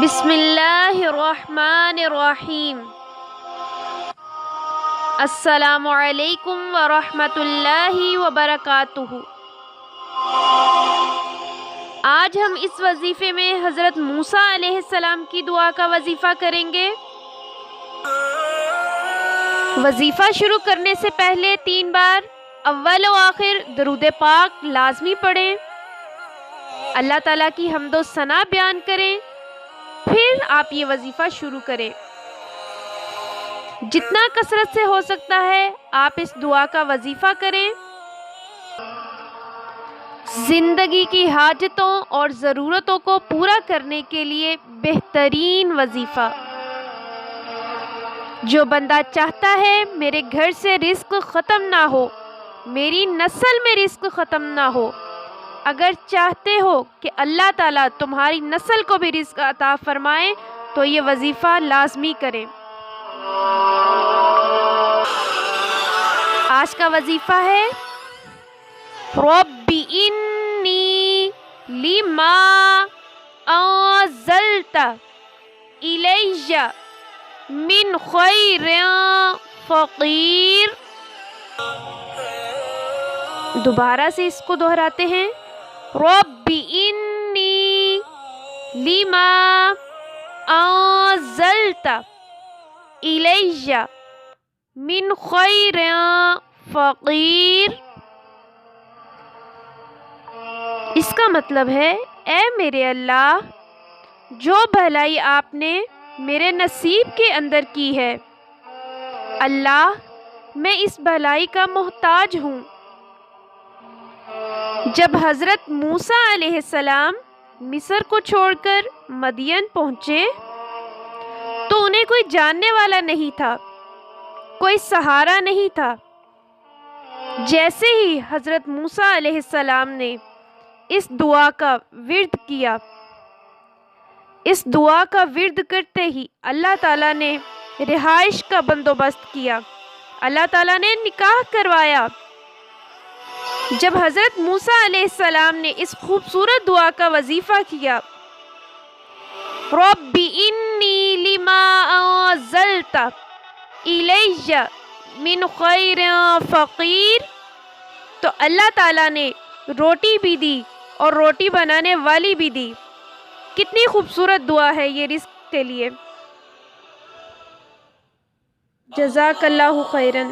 بسم اللہ الرحمن الرحیم۔ السلام علیکم ورحمۃ اللہ وبرکاتہ۔ آج ہم اس وظیفے میں حضرت موسیٰ علیہ السلام کی دعا کا وظیفہ کریں گے۔ وظیفہ شروع کرنے سے پہلے 3 بار اول و آخر درود پاک لازمی پڑھیں، اللہ تعالیٰ کی حمد و ثنا بیان کریں، پھر آپ یہ وظیفہ شروع کریں۔ جتنا کثرت سے ہو سکتا ہے آپ اس دعا کا وظیفہ کریں۔ زندگی کی حاجتوں اور ضرورتوں کو پورا کرنے کے لیے بہترین وظیفہ۔ جو بندہ چاہتا ہے میرے گھر سے رزق ختم نہ ہو، میری نسل میں رزق ختم نہ ہو، اگر چاہتے ہو کہ اللہ تعالیٰ تمہاری نسل کو بھی رزق عطا فرمائے تو یہ وظیفہ لازمی کریں۔ آج کا وظیفہ ہے رب انی لما انزلت الی من خیر فقیر۔ دوبارہ سے اس کو دہراتے ہیں، رب انی لما انزلت الی من خیر فقیر۔ اس کا مطلب ہے، اے میرے اللہ، جو بھلائی آپ نے میرے نصیب کے اندر کی ہے، اللہ میں اس بھلائی کا محتاج ہوں۔ جب حضرت موسیٰ علیہ السلام مصر کو چھوڑ کر مدین پہنچے تو انہیں کوئی جاننے والا نہیں تھا، کوئی سہارا نہیں تھا۔ جیسے ہی حضرت موسیٰ علیہ السلام نے اس دعا کا ورد کیا، اس دعا کا ورد کرتے ہی اللہ تعالیٰ نے رہائش کا بندوبست کیا، اللہ تعالیٰ نے نکاح کروایا۔ جب حضرت موسیٰ علیہ السلام نے اس خوبصورت دعا کا وظیفہ کیا، رب انی لما انزلت الی من خیر فقیر، تو اللہ تعالیٰ نے روٹی بھی دی اور روٹی بنانے والی بھی دی۔ کتنی خوبصورت دعا ہے یہ رزق کے لیے۔ جزاک اللہ خیراً۔